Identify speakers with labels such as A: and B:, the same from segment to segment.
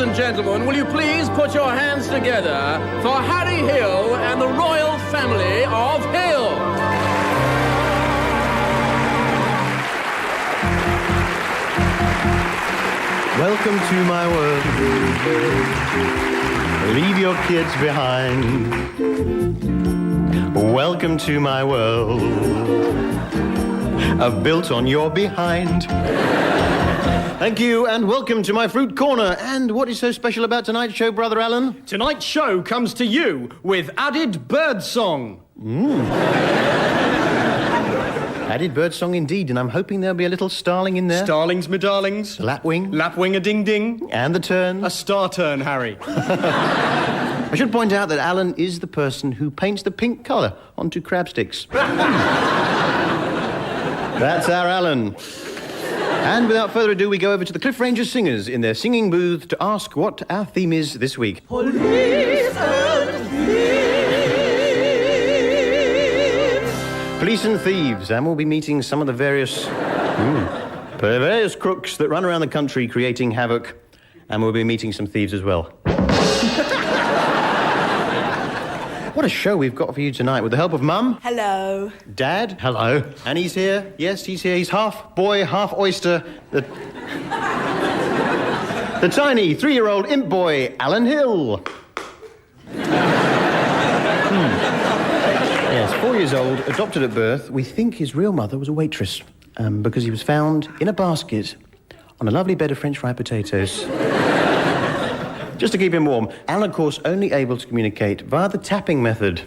A: and gentlemen, will you please put your hands together for Harry Hill and the royal family of Hill?
B: Welcome to my world. Leave your kids behind. Welcome to my world. I've built on your behind. Thank you, and welcome to my fruit corner. And what is so special about tonight's show, Brother Alan?
C: Tonight's show comes to you with added birdsong.
B: Added birdsong indeed, and I'm hoping there'll be a little starling in there.
C: Starlings, me darlings.
B: Lapwing.
C: Lapwing a ding-ding.
B: And the tern.
C: A star turn, Harry.
B: I should point out that Alan is the person who paints the pink colour onto crab sticks. That's our Alan. And without further ado, we go over to the Cliff Ranger Singers in their singing booth to ask what our theme is this week.
D: Police and thieves.
B: Police and thieves, and we'll be meeting some of the various crooks that run around the country creating havoc, and we'll be meeting some thieves as well. What a show we've got for you tonight with the help of Mum.
D: Hello.
B: Dad. Hello. And he's here. Yes, he's here. He's half boy, half oyster. The tiny 3-year-old imp boy, Alan Hill. Yes, 4 years old, adopted at birth. We think his real mother was a waitress because he was found in a basket on a lovely bed of French fried potatoes. Just to keep him warm. Alan, of course, only able to communicate via the tapping method.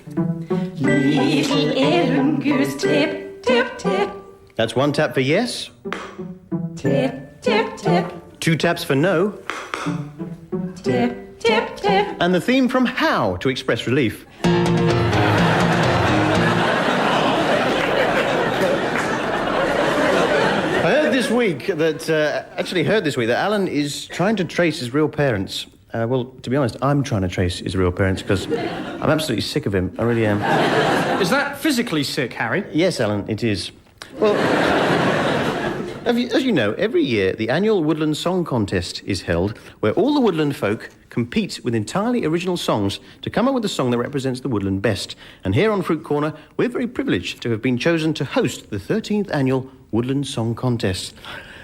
D: Little Ellen goose tip, tip, tip.
B: That's 1 tap for yes.
D: Tip, tip, tip.
B: 2 taps for no.
D: Tip, tip, tip.
B: And the theme from How to express relief. I heard this week that Alan is trying to trace his real parents. Well, to be honest, I'm trying to trace his real parents because I'm absolutely sick of him. I really am.
C: Is that physically sick, Harry?
B: Yes, Alan, it is. Well, as you know, every year the annual Woodland Song Contest is held where all the Woodland folk compete with entirely original songs to come up with a song that represents the Woodland best. And here on Fruit Corner, we're very privileged to have been chosen to host the 13th annual Woodland Song Contest.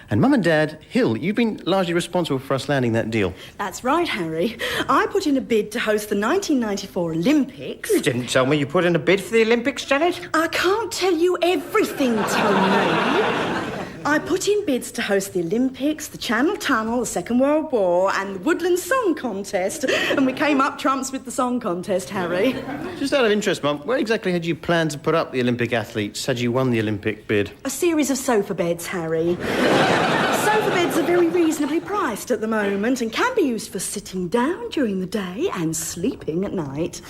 B: And Mum and Dad, Hill, you've been largely responsible for us landing that deal.
E: That's right, Harry. I put in a bid to host the 1994 Olympics.
F: You didn't tell me you put in a bid for the Olympics, Janet.
E: I can't tell you everything, Tony. I put in bids to host the Olympics, the Channel Tunnel, the Second World War, and the Woodland Song Contest. And we came up trumps with the song contest, Harry.
B: Just out of interest, Mum, where exactly had you planned to put up the Olympic athletes had you won the Olympic bid?
E: A series of sofa beds, Harry. Sofa beds are very reasonably priced at the moment and can be used for sitting down during the day and sleeping at night.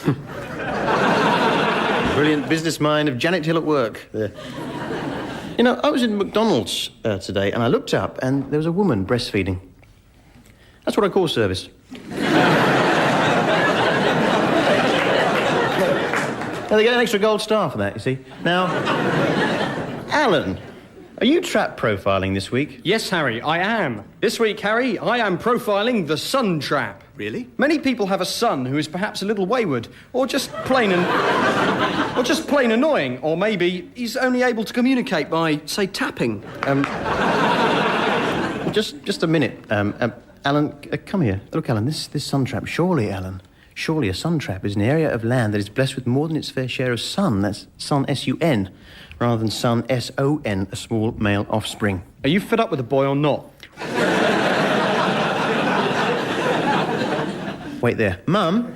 B: Brilliant business mind of Janet Hill at work. There. You know, I was in McDonald's today and I looked up and there was a woman breastfeeding. That's what I call service. Now, they get an extra gold star for that, you see. Now, Alan, are you trap profiling this week?
C: Yes, Harry, I am. This week, Harry, I am profiling the sun trap.
B: Really?
C: Many people have a son who is perhaps a little wayward, or just plain annoying, or maybe he's only able to communicate by, say, tapping.
B: Just a minute. Alan, come here. Look, Alan, this sun trap, surely, Alan, surely a sun trap is an area of land that is blessed with more than its fair share of sun. That's sun, S-U-N, rather than sun, S-O-N, a small male offspring.
C: Are you fed up with the boy or not?
B: Wait there. Mum,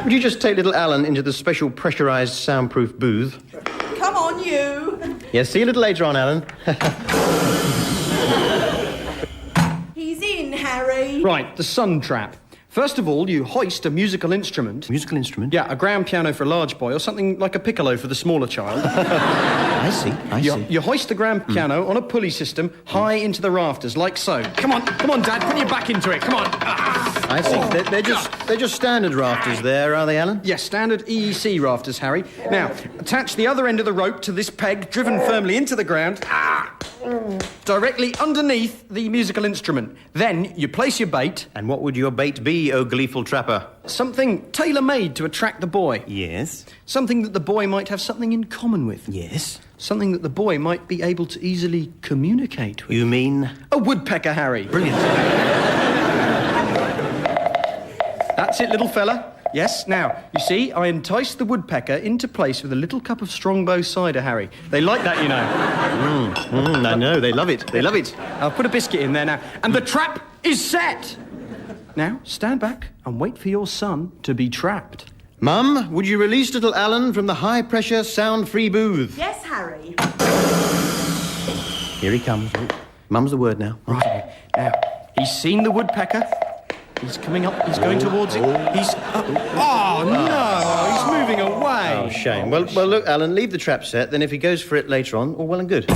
B: would you just take little Alan into the special pressurised soundproof booth?
E: Come on, you.
B: Yes, see you a little later on, Alan.
E: He's in, Harry.
C: Right, the sun trap. First of all, you hoist a musical instrument.
B: Musical instrument?
C: Yeah, a grand piano for a large boy, or something like a piccolo for the smaller child.
B: I see.
C: You hoist the grand piano on a pulley system high into the rafters, like so. Come on, Dad, put your back into it, come on.
B: I see. They're just standard rafters there, are they, Alan?
C: Yes, standard EEC rafters, Harry. Now, attach the other end of the rope to this peg, driven firmly into the ground. directly underneath the musical instrument. Then you place your bait.
B: And what would your bait be, O gleeful trapper?
C: Something tailor-made to attract the boy.
B: Yes.
C: Something that the boy might have something in common with.
B: Yes.
C: Something that the boy might be able to easily communicate with.
B: You mean?
C: A woodpecker, Harry.
B: Brilliant.
C: That's it, little fella. Yes, now, you see, I enticed the woodpecker into place with a little cup of Strongbow cider, Harry. They like that, you know.
B: I know, they love it. They love it.
C: I'll put a biscuit in there now. And the trap is set! Now, stand back and wait for your son to be trapped.
B: Mum, would you release little Alan from the high-pressure, sound-free booth?
E: Yes, Harry.
B: Here he comes. Mum's the word now.
C: Right. Now, he's seen the woodpecker. He's coming up. He's going towards it. He's... Oh, no! He's moving away.
B: Oh, shame. Well, look, Alan, leave the trap set. Then if he goes for it later on, all well and good.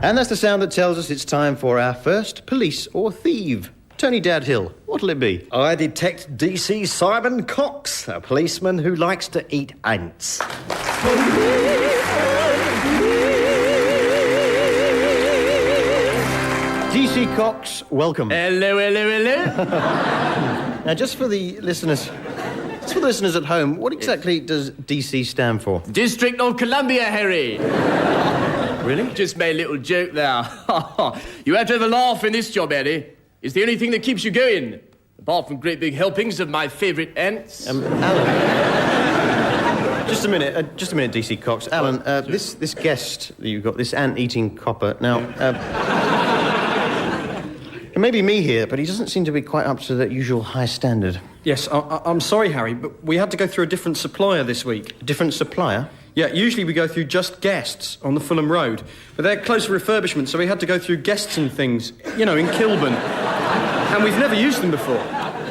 B: And that's the sound that tells us it's time for our first police or thief. Tony Dadhill, what'll it be?
F: I detect DC Simon Cox, a policeman who likes to eat ants.
B: DC Cox, welcome.
A: Hello, hello, hello.
B: Now, just for the listeners at home, what exactly does DC stand for?
A: District of Columbia, Harry.
B: Really?
A: Just made a little joke there. You have to have a laugh in this job, Harry. It's the only thing that keeps you going. Apart from great big helpings of my favourite ants.
B: Alan. Just a minute, DC Cox. Alan, this guest that you've got, this ant-eating copper, now, it may be me here, but he doesn't seem to be quite up to that usual high standard.
C: Yes, I'm sorry, Harry, but we had to go through a different supplier this week.
B: A different supplier?
C: Yeah, usually we go through Just Guests on the Fulham Road, but they're close for refurbishment, so we had to go through Guests and Things, you know, in Kilburn. And we've never used them before.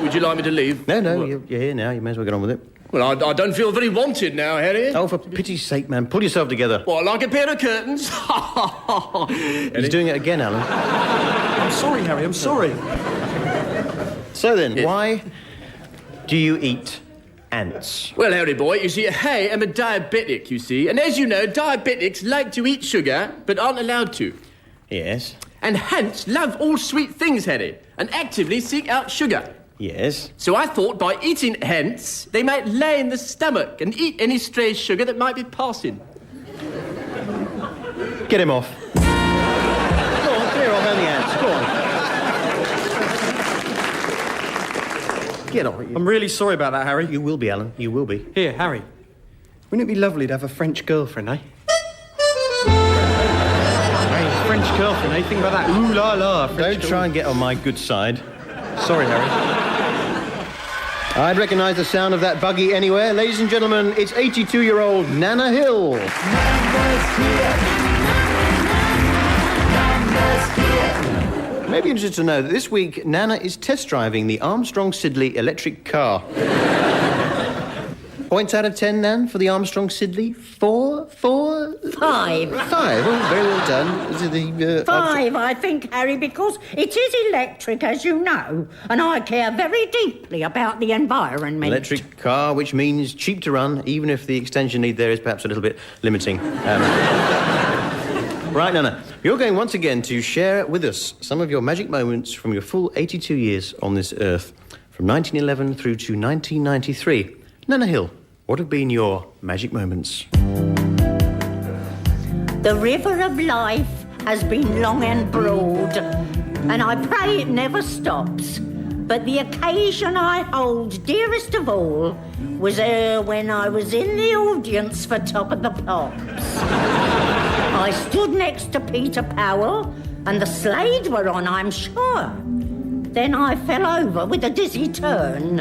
A: Would you like me to leave?
B: No, you're here now. You may as well get on with it.
A: Well, I don't feel very wanted now, Harry.
B: Oh, for pity's sake, man. Pull yourself together.
A: What, like a pair of curtains?
B: He's doing it again, Alan.
C: I'm sorry, Harry, I'm sorry.
B: So then, why do you eat ants?
A: Well, Harry boy, you see, I am a diabetic, you see. And as you know, diabetics like to eat sugar, but aren't allowed to.
B: Yes.
A: And hence love all sweet things, Harry, and actively seek out sugar.
B: Yes.
A: So I thought by eating hens, they might lay in the stomach and eat any stray sugar that might be passing.
B: Get him off. Go on, clear off the ants. Go on. Get off.
C: I'm really sorry about that, Harry.
B: You will be, Alan. You will be.
C: Here, Harry. Wouldn't it be lovely to have a French girlfriend, eh? Hey, French girlfriend, eh? Think about that. Ooh la la.
B: Don't try and get on my good side.
C: Sorry, Harry.
B: I'd recognise the sound of that buggy anywhere. Ladies and gentlemen, it's 82-year-old Nana Hill. You may be interested to know that this week, Nana is test driving the Armstrong-Siddeley electric car. Points out of 10, Nan, for the Armstrong-Siddeley? 4?
D: 5.
B: 5. Oh, very well done. Is it the,
D: 5, I think, Harry, because it is electric, as you know, and I care very deeply about the environment.
B: Electric car, which means cheap to run, even if the extension need there is perhaps a little bit limiting. Right, Nana, you're going once again to share with us some of your magic moments from your full 82 years on this earth, from 1911 through to 1993. Nana Hill, what have been your magic moments?
D: The river of life has been long and broad, and I pray it never stops. But the occasion I hold dearest of all was when I was in the audience for Top of the Pops. I stood next to Peter Powell, and the Slade were on, I'm sure. Then I fell over with a dizzy turn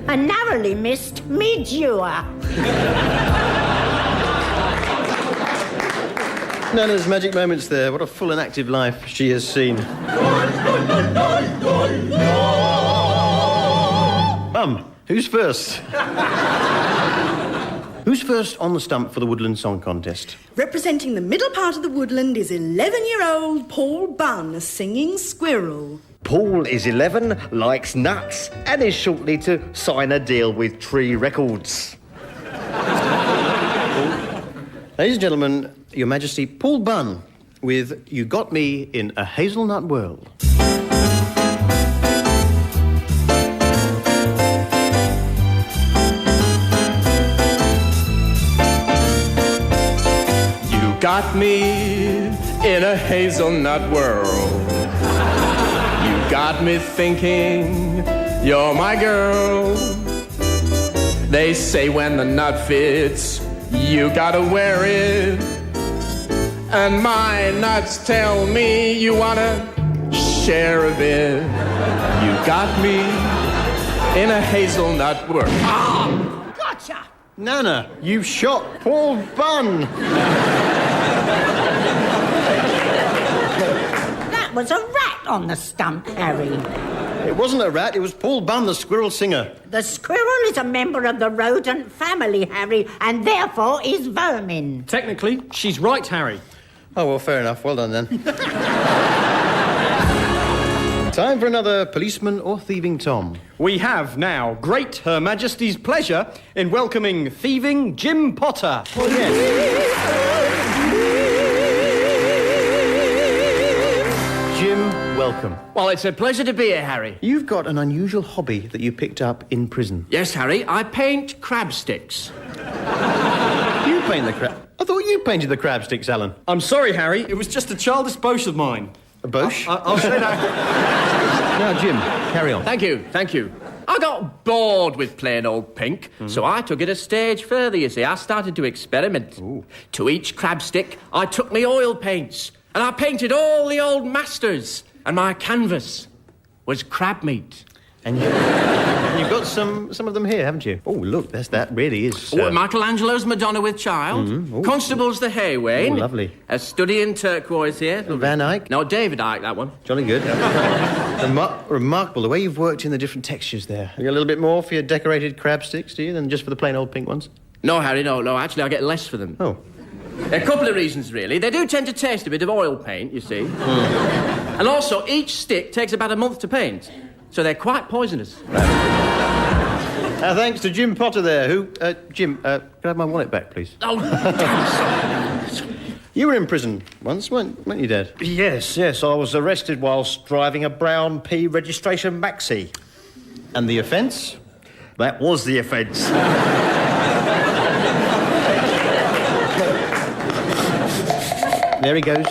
D: and narrowly missed mid-ewer.
B: Nana's magic moments there. What a full and active life she has seen. Mum, who's first? Who's first on the stump for the Woodland Song Contest?
E: Representing the middle part of the woodland is 11-year-old Paul Bunn, a singing squirrel.
F: Paul is 11, likes nuts, and is shortly to sign a deal with Tree Records.
B: Ladies and gentlemen, Your Majesty, Paul Bunn. with You Got Me in a Hazelnut World.
A: You got me in a hazelnut world. You got me thinking you're my girl. They say when the nut fits, you gotta wear it. And my nuts tell me you wanna share a bit. You got me in a hazelnut world. Ah!
D: Gotcha!
B: Nana, you shot Paul Bunn.
D: That was a rat on the stump, Harry.
B: It wasn't a rat, it was Paul Bunn, the squirrel singer.
D: The squirrel is a member of the rodent family, Harry, and therefore is vermin.
C: Technically, she's right, Harry.
B: Oh, well, fair enough. Well done, then. Time for another Policeman or Thieving Tom.
C: We have now great Her Majesty's pleasure in welcoming Thieving Jim Potter.
B: Oh, yes. Jim, welcome.
A: Well, it's a pleasure to be here, Harry.
B: You've got an unusual hobby that you picked up in prison.
A: Yes, Harry, I paint crab sticks.
B: You paint the crab... I thought you painted the crab sticks, Alan.
C: I'm sorry, Harry. It was just a childish boast of mine.
B: A bosh?
C: I'll say that.
B: Now, Jim, carry on.
A: Thank you. I got bored with plain old pink, so I took it a stage further, you see. I started to experiment.
B: Ooh.
A: To each crab stick, I took me oil paints, and I painted all the old masters, and my canvas was crab meat.
B: And you've got some of them here, haven't you? Oh, look, that really is...
A: Michelangelo's Madonna with Child.
B: Mm-hmm.
A: Constable's The Haywain.
B: Oh, lovely.
A: A Study in Turquoise here.
B: Van Eyck.
A: No, David Icke, that one.
B: Jolly good. Remarkable, the way you've worked in the different textures there. You get a little bit more for your decorated crab sticks, do you, than just for the plain old pink ones?
A: No, Harry, no. Actually, I get less for them.
B: Oh.
A: A couple of reasons, really. They do tend to taste a bit of oil paint, you see. And also, each stick takes about a month to paint. So they're quite poisonous.
B: Thanks to Jim Potter there, who... Jim, can I have my wallet back, please?
A: Oh, damn, sorry.
B: You were in prison once, weren't you, Dad?
F: Yes. I was arrested whilst driving a brown P registration maxi.
B: And the offence?
F: That was the offence.
B: There he goes.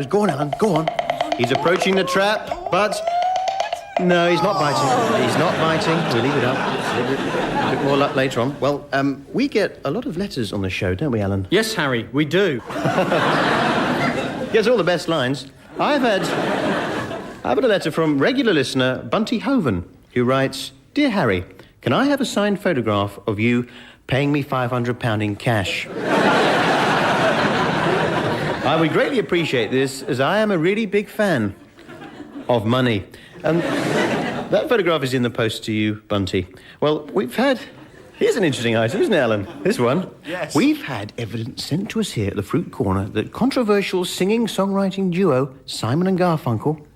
B: Go on, Alan, go on. He's approaching the trap, but... No, he's not biting. We'll leave it up. A bit more luck later on. Well, we get a lot of letters on the show, don't we, Alan?
C: Yes, Harry, we do.
B: Gets all the best lines. I've had a letter from regular listener Bunty Hoven, who writes, Dear Harry, can I have a signed photograph of you paying me £500 in cash? I would greatly appreciate this, as I am a really big fan of money. That photograph is in the post to you, Bunty. Well, here's an interesting item, isn't it, Alan? This one.
C: Yes.
B: We've had evidence sent to us here at the Fruit Corner that controversial singing-songwriting duo Simon and Garfunkel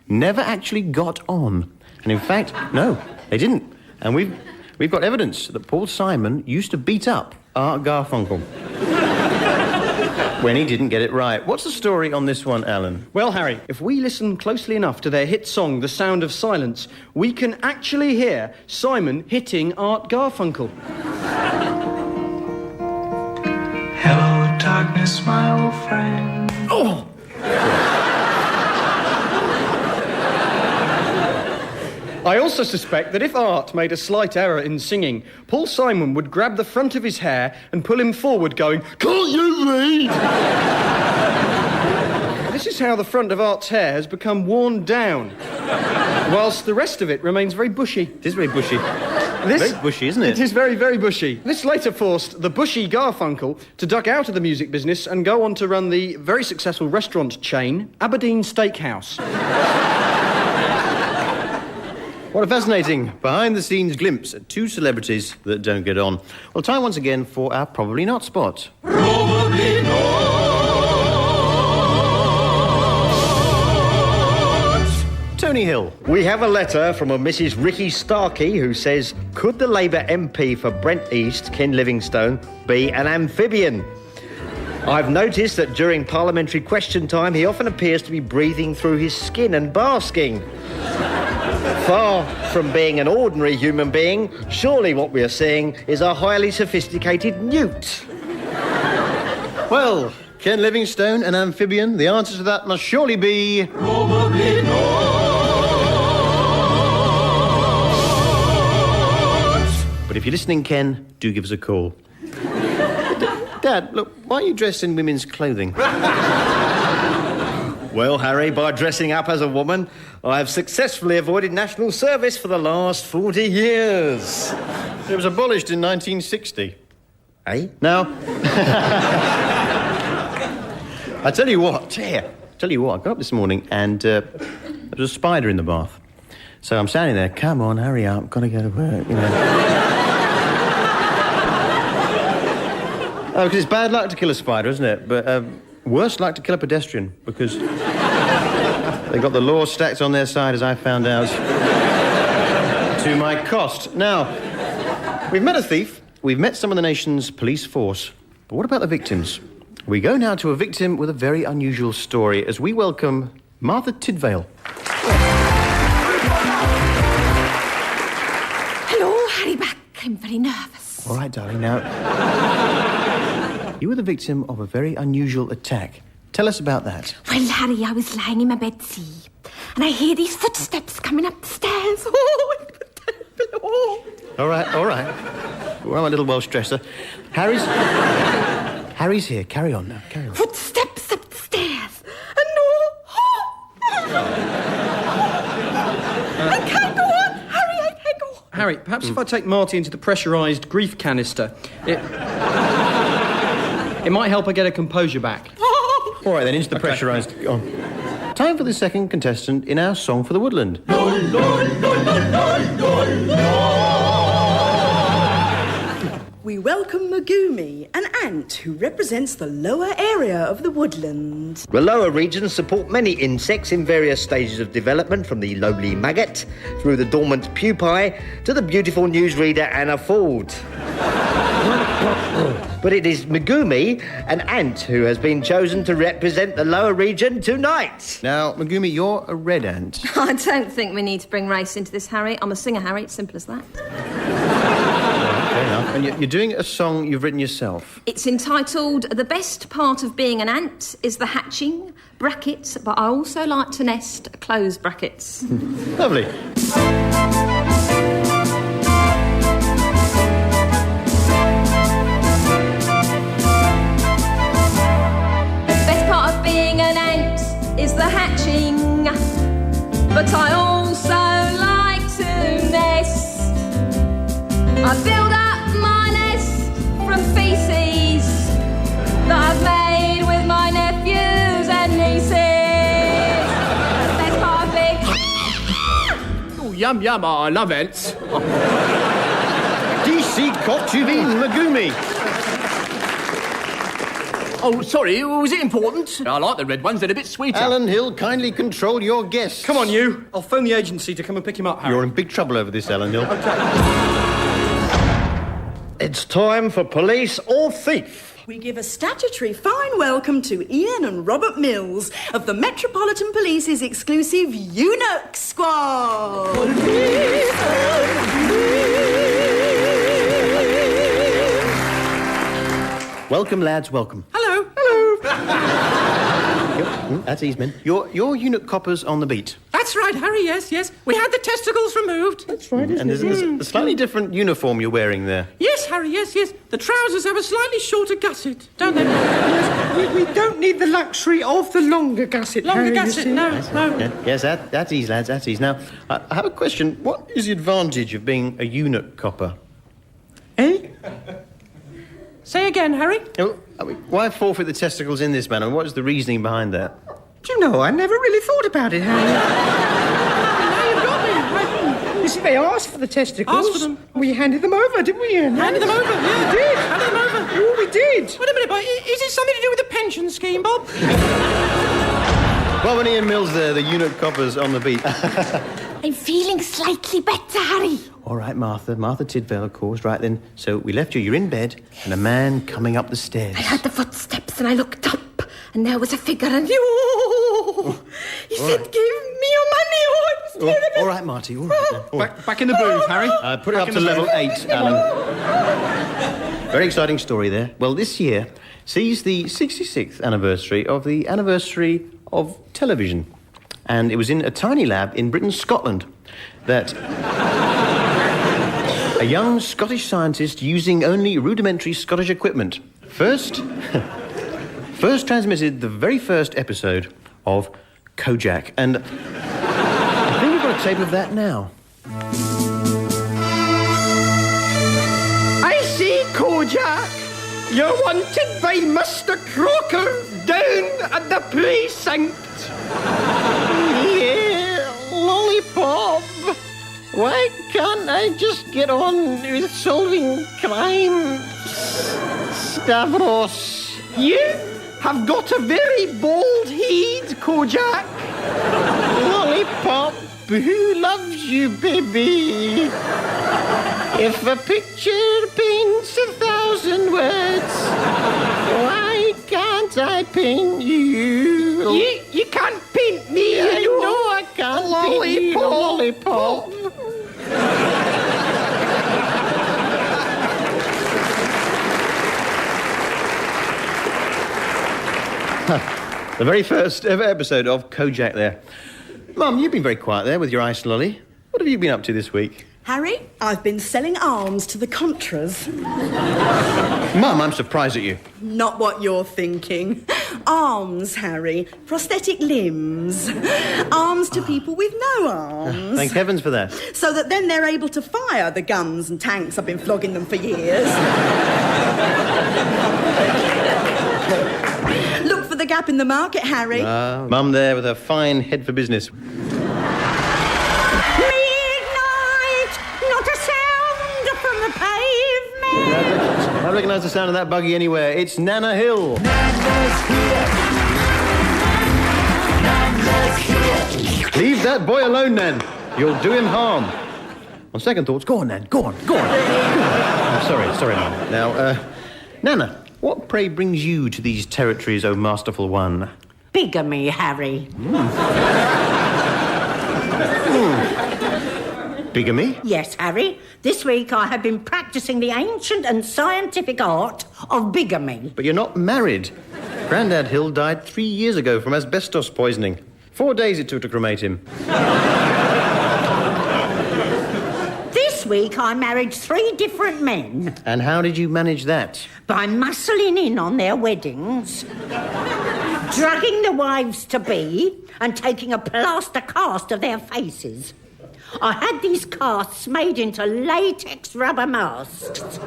B: never actually got on. And in fact, no, they didn't. And we've got evidence that Paul Simon used to beat up Art Garfunkel when he didn't get it right. What's the story on this one, Alan?
C: Well, Harry, if we listen closely enough to their hit song, The Sound of Silence, we can actually hear Simon hitting Art Garfunkel.
G: Hello, darkness, my old friend.
A: Oh!
C: I also suspect that if Art made a slight error in singing, Paul Simon would grab the front of his hair and pull him forward, going, Can't you read? This is how the front of Art's hair has become worn down, whilst the rest of it remains very bushy.
B: It is very bushy. Very bushy, isn't it?
C: It is very, very bushy. This later forced the bushy Garfunkel to duck out of the music business and go on to run the very successful restaurant chain, Aberdeen Steakhouse.
B: What a fascinating behind-the-scenes glimpse at two celebrities that don't get on. Well, time once again for our Probably Not spot.
G: Probably not.
B: Tony Hill.
F: We have a letter from a Mrs. Ricky Starkey who says, could the Labour MP for Brent East, Ken Livingstone, be an amphibian? I've noticed that during parliamentary question time, he often appears to be breathing through his skin and basking. Far from being an ordinary human being, surely what we are seeing is a highly sophisticated newt.
B: Well, Ken Livingstone, an amphibian, the answer to that must surely be...
G: Probably not.
B: But if you're listening, Ken, do give us a call. Dad, look, why are you dressed in women's clothing?
F: Well, Harry, by dressing up as a woman, I have successfully avoided national service for the last 40 years.
B: It was abolished in 1960.
F: Eh?
B: Now... I tell you what, I got up this morning and there was a spider in the bath. So I'm standing there, come on, hurry up, got to go to work, you know. Oh, because it's bad luck to kill a spider, isn't it? But worse luck to kill a pedestrian, because they got the law stacked on their side, as I found out, to my cost. Now, we've met a thief, we've met some of the nation's police force, but what about the victims? We go now to a victim with a very unusual story as we welcome Martha Tidvale.
H: Hello, Harry back. I'm very nervous.
B: All right, darling, now... You were the victim of a very unusual attack. Tell us about that.
H: Well, Harry, I was lying in my bed, see, and I hear these footsteps coming up the stairs. Oh,
B: All right. Well, I'm a little Welsh dresser. Harry's here. Carry on now, carry on.
H: Footsteps up the stairs. And I can't go on, Harry, I can't go on.
C: Harry, perhaps if I take Marty into the pressurised grief canister, it might help her get her composure back.
B: All right, then, into the pressurised... Oh. Time for the second contestant in our Song for the Woodland.
E: We welcome Megumi, an ant who represents the lower area of the woodland.
F: The lower regions support many insects in various stages of development, from the lowly maggot through the dormant pupae to the beautiful newsreader Anna Ford. But it is Megumi, an ant, who has been chosen to represent the lower region tonight.
B: Now, Megumi, you're a red ant.
H: I don't think we need to bring race into this, Harry. I'm a singer, Harry. It's simple as that.
B: Fair enough. And you're doing a song you've written yourself.
H: It's entitled The Best Part of Being an Ant is the Hatching, brackets, but I also like to nest, close brackets.
B: Lovely.
H: Is the hatching, but I also like to nest. I build up my nest from feces that I've made with my nephews and nieces. Best part of being...
A: Oh, yum, yum, I love ants.
B: DC Coctuvine Megumi.
A: Oh, sorry, was it important? I like the red ones, they're a bit sweeter.
B: Alan Hill, kindly control your guests.
C: Come on, you. I'll phone the agency to come and pick him up, Harry.
B: You're in big trouble over this, Alan Hill.
F: It's time for Police or Thief.
E: We give a statutory fine welcome to Ian and Robert Mills of the Metropolitan Police's exclusive Eunuch Squad.
B: Welcome, lads, welcome.
C: Hello.
B: That's ease, men. You're eunuch coppers on the beat.
I: That's right, Harry, yes. We had the testicles removed.
B: That's right, and there's a slightly different uniform you're wearing there.
I: Yes, Harry, yes. The trousers have a slightly shorter gusset, don't they?
J: Yes, we don't need the luxury of the longer gusset,
I: Longer
J: Harry,
I: gusset, no.
B: Yeah, yes, that's ease, lads, that's ease. Now, I have a question. What is the advantage of being a eunuch copper?
J: Eh?
I: Say again, Harry.
B: Why forfeit the testicles in this manner? What is the reasoning behind that?
J: Do you know, I never really thought about it, Harry.
I: Now you've got me.
J: You see, they asked for the testicles.
I: Asked for them.
J: We handed them over, didn't we, Ian?
I: Handed them over, yeah.
J: We did.
I: Handed them over.
J: Oh, we did.
I: Wait a minute, but is it something to do with the pension scheme, Bob?
B: Well, when Ian Mills there, the eunuch coppers on the beat.
H: I'm feeling slightly better, Harry.
B: All right, Martha. Martha Tidwell, of course. Right then. So we left you. You're in bed, and a man coming up the stairs.
H: I heard the footsteps and I looked up, and there was a figure, and he said, "Give me your money." Oh, I was terrible.
B: All right, Marty. All right. Then. All right.
C: Back in the booth, Harry.
B: Put it up to level 8, Alan. Very exciting story there. Well, this year sees the 66th anniversary of television. And it was in a tiny lab in Britain, Scotland, that a young Scottish scientist using only rudimentary Scottish equipment first transmitted the very first episode of Kojak. And I think we've got a tape of that now.
I: I see, Kojak. You're wanted by Mr. Crocker down at the precinct.
F: Yeah, lollipop. Why can't I just get on with solving crime, Stavros?
I: You have got a very bold head, Kojak.
F: Lollipop, who loves you, baby? If a picture paints 1,000 words, why can't I paint you?
I: You can't paint me,
F: I know I can't paint you, lollipop.
B: The very first ever episode of Kojak there. Mum, you've been very quiet there with your ice lolly. What have you been up to this week?
E: Harry, I've been selling arms to the Contras.
B: Mum, I'm surprised at you.
E: Not what you're thinking. Arms, Harry. Prosthetic limbs. Arms to people with no arms.
B: Thank heavens for that.
E: So that then they're able to fire the guns and tanks I've been flogging them for years. Look for the gap in the market, Harry.
B: Mum there with a fine head for business. I recognise the sound of that buggy anywhere. It's Nana Hill.
G: Nana's here. Nana's here.
B: Leave that boy alone, Nan. You'll do him harm. On second thoughts, go on, Nan. Go on. I'm sorry, Mum. Now, Nana, what pray brings you to these territories, O masterful one?
D: Bigamy, Harry.
B: Bigamy?
D: Yes, Harry. This week I have been practising the ancient and scientific art of bigamy.
B: But you're not married. Grandad Hill died 3 years ago from asbestos poisoning. 4 days it took to cremate him.
D: This week I married 3 different men.
B: And how did you manage that?
D: By muscling in on their weddings, drugging the wives-to-be, and taking a plaster cast of their faces. I had these casts made into latex rubber masks.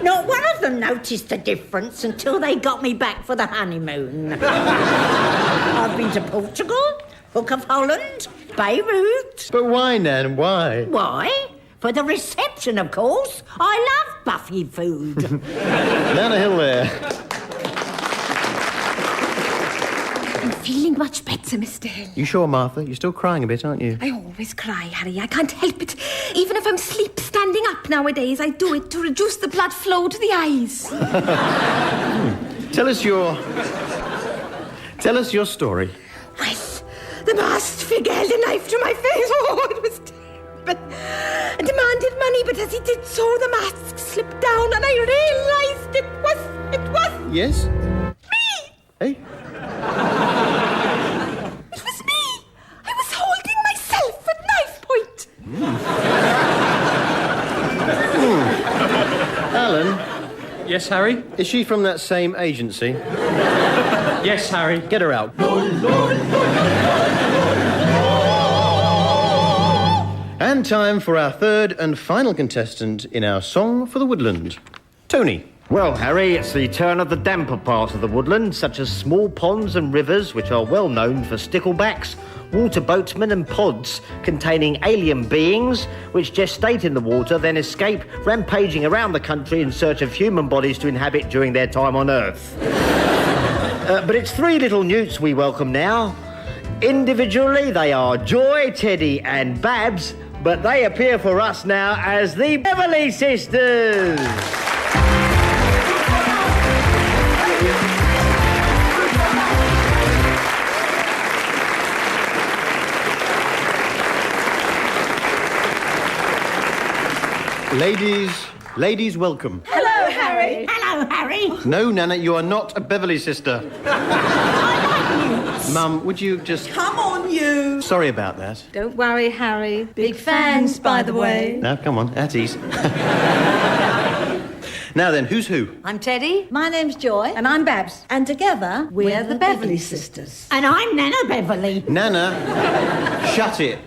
D: Not one of them noticed the difference until they got me back for the honeymoon. I've been to Portugal, Hook of Holland, Beirut.
B: But why, Nan? Why?
D: Why? For the reception, of course. I love buffet food.
B: Nana Hill there.
H: I'm feeling much better, Mr. Hill.
B: You sure, Martha? You're still crying a bit, aren't you?
H: I always cry, Harry. I can't help it. Even if I'm asleep standing up nowadays, I do it to reduce the blood flow to the eyes.
B: Tell us your story.
H: Well, the masked figure held a knife to my face. Oh, it was terrible. I demanded money, but as he did so, the mask slipped down, and I realised it was...
B: Yes?
H: Me!
B: Hey?
H: It was me! I was holding myself at knife point.
B: Alan?
C: Yes, Harry?
B: Is she from that same agency?
C: Yes, Harry.
B: Get her out. And time for our third and final contestant in our Song for the Woodland. Tony.
F: Well, Harry, it's the turn of the damper parts of the woodland, such as small ponds and rivers, which are well known for sticklebacks, water boatmen and pods containing alien beings which gestate in the water, then escape, rampaging around the country in search of human bodies to inhabit during their time on Earth. But it's 3 little newts we welcome now. Individually, they are Joy, Teddy and Babs, but they appear for us now as the Beverly Sisters.
B: Ladies, welcome.
D: Hello, Harry. Hello, Harry.
B: No, Nana, you are not a Beverly sister. Mum, would you just...
E: Come on, you.
B: Sorry about that.
K: Don't worry, Harry. Big fans, by the way.
B: Now, come on, at ease. Now then, who's who?
K: I'm Teddy. My name's Joy. And I'm Babs. And together, we're the Beverly Sisters.
D: And I'm Nana Beverley.
B: Nana, shut it.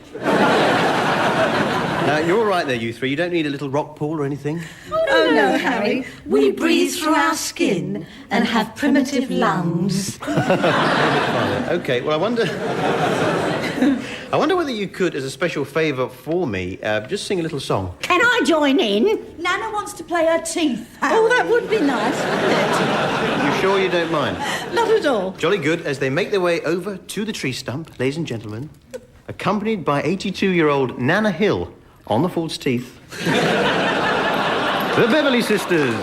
B: Now, you're all right there, you three. You don't need a little rock pool or anything.
K: Oh, no, Harry. We breathe through our skin and have primitive lungs.
B: OK, well, I wonder whether you could, as a special favour for me, just sing a little song.
D: Can I join in?
E: Nana wants to play her teeth.
K: Oh, that would be nice, wouldn't
B: You sure you don't mind?
K: it? Not at all.
B: Jolly good, as they make their way over to the tree stump, ladies and gentlemen, accompanied by 82-year-old Nana Hill on the false teeth, the Beverly Sisters.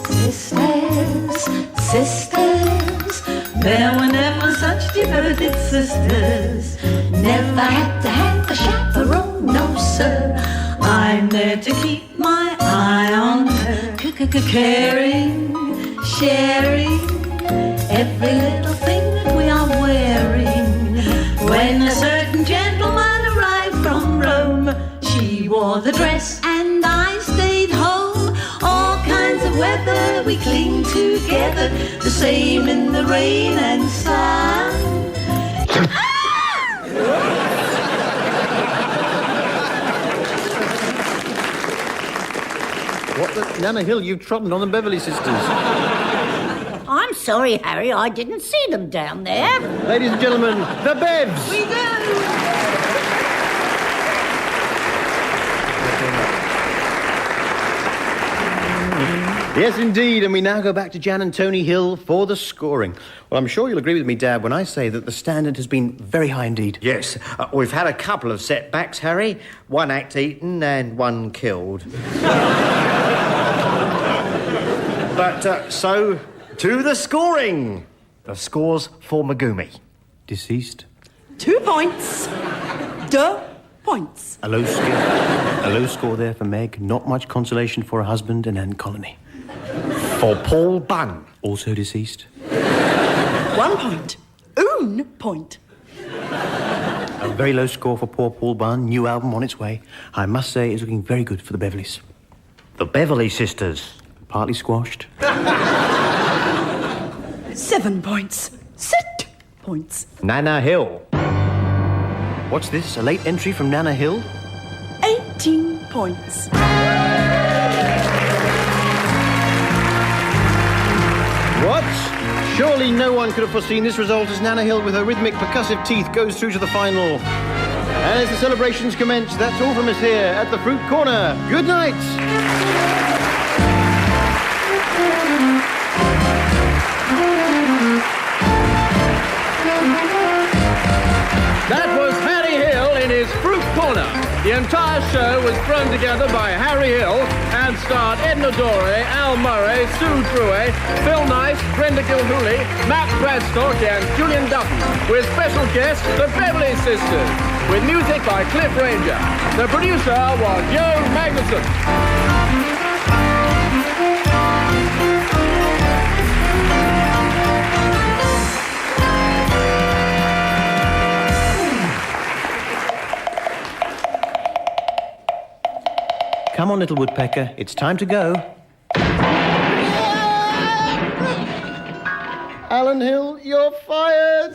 K: Sisters, sisters, there were never such devoted sisters. Never had to have a chaperone, no sir. I'm there to keep my eye on her. Caring, sharing, every little thing that we are wearing. When a certain gentleman arrived from Rome, she wore the dress and I stayed home. All kinds of weather we cling together, the same in the rain and sun.
B: What the... Nana Hill, you've trodden on the Beverly Sisters.
D: I'm sorry, Harry, I didn't see them down there.
B: Ladies and gentlemen, the Bevs!
K: We do!
B: Yes, indeed, and we now go back to Jan and Tony Hill for the scoring. Well, I'm sure you'll agree with me, Dad, when I say that the standard has been very high indeed.
F: Yes, we've had a couple of setbacks, Harry. One act eaten and one killed. But, so, to the scoring. The scores for Megumi.
B: Deceased.
E: 2 points. 2 points.
B: A low score there for Meg. Not much consolation for her husband and Anne Colony.
F: For Paul Bunn.
B: Also deceased.
E: 1 point. 1 point.
B: A very low score for poor Paul Bunn. New album on its way. I must say it's looking very good for the Beverleys.
F: The Beverly Sisters.
B: Partly squashed.
E: 7 points. 6 points.
F: Nana Hill.
B: What's this? A late entry from Nana Hill?
E: 18 points.
B: What? Surely no one could have foreseen this result as Nana Hill with her rhythmic percussive teeth goes through to the final. And as the celebrations commence, that's all from us here at the Fruit Corner. Good night.
A: That was Harry Hill in his Fruit Corner. The entire show was thrown together by Harry Hill and starred Edna Doré, Al Murray, Sue Drouet, Phil Nice, Brenda Gilhooly, Matt Bradstock and Julian Dutton, with special guests the Beverly Sisters, with music by Cliff Ranger. The producer was Joe Magnuson.
B: Come on, little woodpecker. It's time to go. Alan Hill, you're fired!